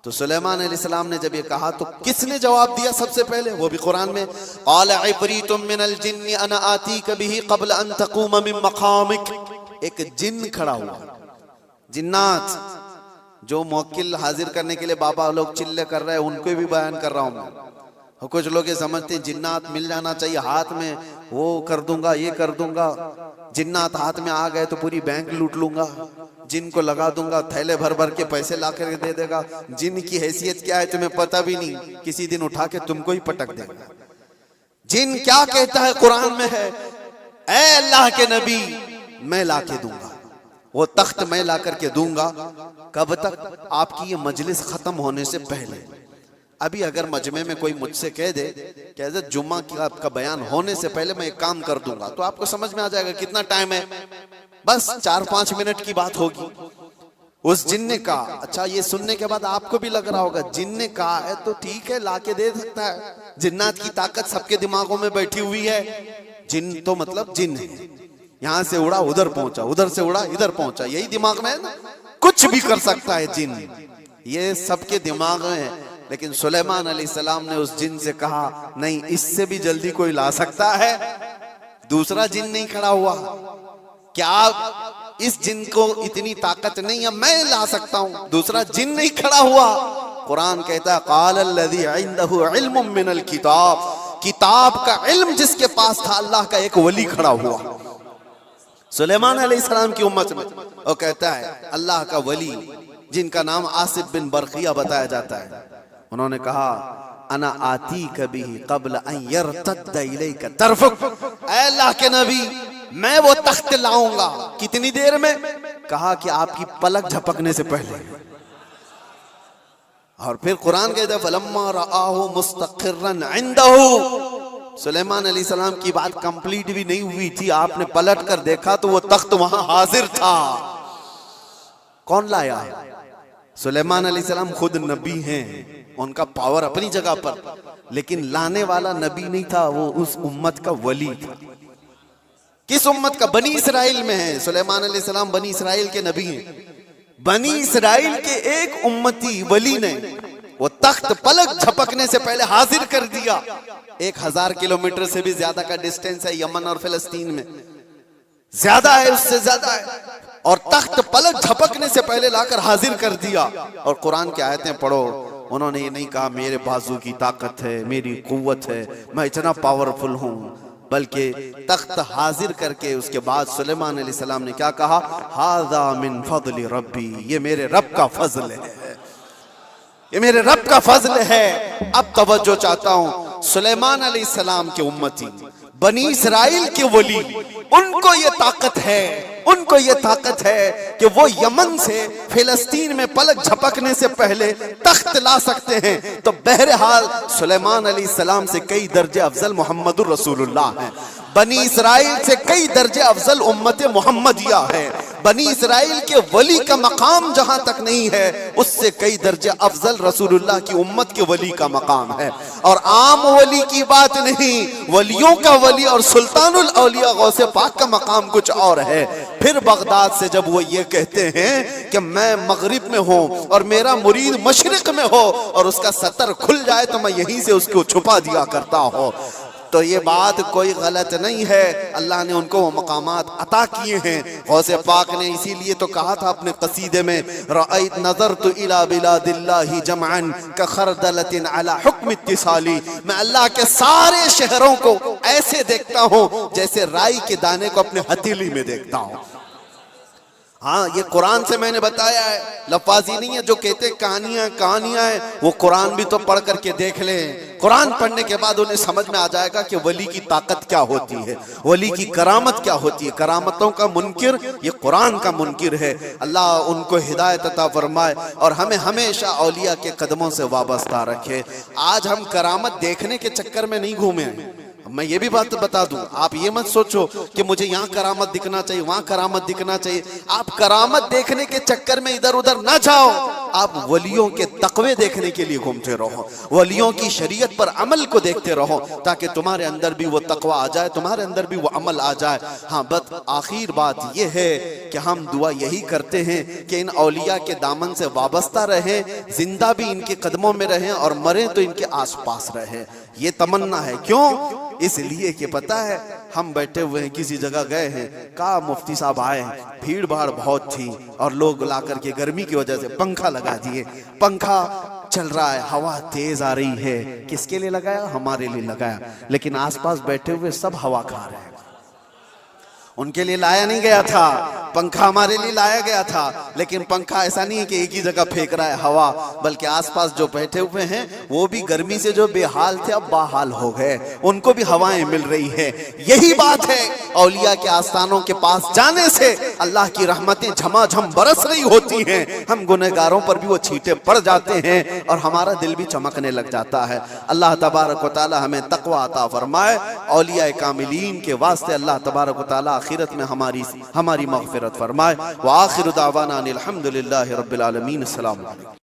तो सुलेमान अलैहिस्सलाम ने जब ये कहा तो किसने जवाब दिया सबसे पहले? वो भी कुरान में, क़ाल इफ़रीतुम मिनल जिन्नि अना आतीक बिही क़ब्ल अन तक़ूम मिन मक़ामिक। एक जिन खड़ा हुआ, जिन्नात जो मुवक्किल हाजिर करने के लिए बाबा लोग चिल्ले कर रहे हैं, उनको भी बयान कर रहा हूं मैं। कुछ लोग ये समझते हैं जिन्नात मिल जाना चाहिए, हाथ में वो कर दूंगा, ये कर दूंगा। जिन्नात हाथ में आ गए तो पूरी बैंक लूट लूंगा, जिन को लगा दूंगा, थैले भर भर के पैसे ला कर दे देगा। जिन की हैसियत क्या है तुम्हें पता भी नहीं, किसी दिन उठा के तुमको ही पटक देगा। जिन क्या कहता है कुरान में है, ऐ अल्लाह के नबी मैं ला के दूंगा, वो तख्त मैं ला करके दूंगा। कब तक? आपकी ये मजलिस खत्म होने से पहले। अभी अगर मजमे में कोई मुझसे कह दे कि हज़रत जुम्मा की आपका बयान होने से पहले मैं एक काम कर दूंगा, तो आपको समझ में आ जाएगा कितना टाइम है। बस 4-5 मिनट की बात होगी। उस जिन ने कहा, अच्छा ये सुनने के बाद आपको भी लग रहा होगा जिन ने कहा है तो ठीक है, ला के दे सकता है। जिन्नात की ताकत सबके दिमागों में बैठी हुई है। जिन तो मतलब जिन है, यहां से उड़ा उधर पहुंचा, उधर से उड़ा इधर पहुंचा, यही दिमाग में है ना। कुछ भी कर सकता है जिन, ये सबके दिमाग में है। लेकिन सुलेमान अलैहिस्सलाम ने उस जिन से कहा, नहीं, इससे भी जल्दी कोई ला सकता है। दूसरा जिन नहीं खड़ा हुआ, क्या इस जिन को इतनी ताकत नहीं है, मैं ला सकता हूं। दूसरा जिन नहीं खड़ा हुआ। कुरान कहता है, क़ाल अल्लज़ी इंदहु इल्मुम मिनल किताब, किताब का इल्म जिसके पास था, अल्लाह का एक वली खड़ा हुआ सुलेमान अलैहिस्सलाम की उम्मत में। वो कहता है अल्लाह का वली, जिनका नाम आसिफ बिन बरकिया बताया जाता है। उन्होंने कहा, अना आती कभी क़ब्ल अन यरतद्द इलैका तरफुक, ऐ अल्लाह के नबी मैं वो तख्त लाऊंगा। कितनी देर में? कहा कि आपकी पलक झपकने से पहले। और फिर कुरान कहता है, फलम्मा रआहु मुस्तक़िर्रन इंदहु। सुलेमान अलैहिस्सलाम की बात कंप्लीट भी नहीं हुई थी, आपने पलट कर देखा तो वो तख्त वहां हाजिर था। कौन लाया? सुलेमान अलैहिस्सलाम खुद नबी हैं, उनका पावर अपनी जगह पर, लेकिन लाने वाला नबी नहीं था, वो उस उम्मत का वली था। किस उम्मत का? बनी इसराइल में है। सुलेमान अलैहिस्सलाम बनी इसराइल के नबी हैं। बनी इसराइल के एक उम्मती वली ने वो तख्त पलक झपकने से पहले हाजिर कर दिया। 1000 किलोमीटर से भी ज्यादा का डिस्टेंस है यमन और फिलिस्तीन में, ज्यादा है, उससे ज्यादा है। और तख्त पलक झपकने से पहले लाकर हाजिर कर दिया। और कुरान की आयतें पढ़ो, उन्होंने ये नहीं कहा मेरे बाजू की ताकत है, मेरी कुव्वत है, मैं इतना पावरफुल हूं, बल्कि तख्त हाजिर करके उसके बाद सुलेमान अलैहिस्सलाम ने क्या कहा? हाज़ा मिन फज़्ल रब्बी, ये मेरे रब का फजल है, ये मेरे रब का फजल है। अब तवज्जो चाहता हूं, सुलेमान अलैहिस्सलाम के उम्मती, बनी इसराइल के वली, उनको ये ताकत है, उनको ये ताकत है कि वो यमन से फिलिस्तीन में पलक झपकने से पहले तख्त ला सकते हैं। तो बहरहाल सुलेमान अलैहिस्सलाम से कई दर्जे अफजल मोहम्मदुर रसूलुल्लाह हैं। बनी इसराइल से कई दर्जे अफजल उम्मत मोहम्मदिया है। बनी इसराइल के वली का मकाम जहां तक नहीं है, उससे कई दर्जे अफजल रसूलुल्लाह की उम्मत के वली का मकाम है। और आम वली की बात नहीं, वलियों का वली और सुल्तानुल औलिया गौसे पाक का मकाम कुछ और है। फिर बगदाद से जब वो ये कहते हैं कि मैं मगरिब में हूं और मेरा मुरीद मशरिक में हो और उसका सतर खुल जाए तो मैं यहीं से उसको छुपा दिया करता हूं, तो ये बात कोई गलत नहीं है। अल्लाह ने उनको वो मकामात अता किए हैं। गौसे पाक ने इसीलिए तो कहा था अपने कसीदे में, रअयत नज़रतु इला बिलादिल्लाहि जमअन कखरदलतिन अला हुक्म इत्तिसाली, मैं अल्लाह के सारे शहरों को ऐसे देखता हूं जैसे राई के दाने को अपने हथेली में देखता हूं। हाँ, ये कुरान से मैंने बताया है, लफाजी नहीं है। जो कहते कहानियां कहानियां हैं, वो कुरान भी तो पढ़ करके देख लें। कुरान पढ़ने के बाद उन्हें समझ में आ जाएगा कि वली की ताकत क्या होती है, वली की करामत क्या होती है। करामतों का मुनकिर ये कुरान का मुनकिर है। अल्लाह उनको हिदायत अता फरमाए और हमें हमेशा औलिया के कदमों से वाबस्ता रखे। आज हम करामत देखने के चक्कर में नहीं घूमे। मैं ये भी बात बता दूं, आप ये मत सोचो कि मुझे यहाँ करामत दिखना चाहिए, वहां करामत दिखना चाहिए। आप करामत देखने के चक्कर में इधर उधर ना जाओ, आप वलियों के तकवे देखने के लिए घूमते रहो, वलियों की शरीयत पर अमल को देखते रहो, ताकि तुम्हारे अंदर भी वो तकवा आ जाए, तुम्हारे अंदर भी वो अमल आ जाए। हाँ, बस आखिर बात ये है कि हम दुआ यही करते हैं कि इन औलिया के दामन से वाबस्ता रहें, जिंदा भी इनके कदमों में रहें और मरें तो इनके आसपास रहें। ये तमन्ना है। क्यों? इसलिए कि पता है हम बैठे हुए हैं, किसी जगह गए हैं, कहा मुफ्ती साहब आए, भीड़ भाड़ बहुत थी और लोग ला करके गर्मी की वजह से पंखा लगा दिए। पंखा चल रहा है, हवा तेज आ रही है। किसके लिए लगाया? हमारे लिए लगाया। लेकिन आसपास बैठे हुए सब हवा खा रहे हैं। उनके लिए लाया नहीं गया था पंखा, हमारे लिए लाया गया था। लेकिन पंखा ऐसा नहीं है कि एक ही जगह फेंक रहा है हवा, बल्कि आसपास जो बैठे हुए हैं वो भी गर्मी से जो बेहाल थे अब बाहाल हो गए, उनको भी हवाएं मिल रही है। यही बात है, औलिया के आस्थानों के पास जाने से अल्लाह की रहमतें झमाझम बरस रही होती हैं। हम गुनहगारों पर भी वो छींटे पड़ जाते हैं और हमारा दिल भी चमकने लग जाता है। अल्लाह तबारक व तआला हमें तकवा अता फरमाए। औलिया कामिलीन के वास्ते अल्लाह तबारक व तआला आखिरत में हमारी मग़फ़िरत फरमाए। व आखिरु दावाना अनिल हम्दुलिल्लाहि रब्बिल आलमीन। अस्सलामु अलैकुम।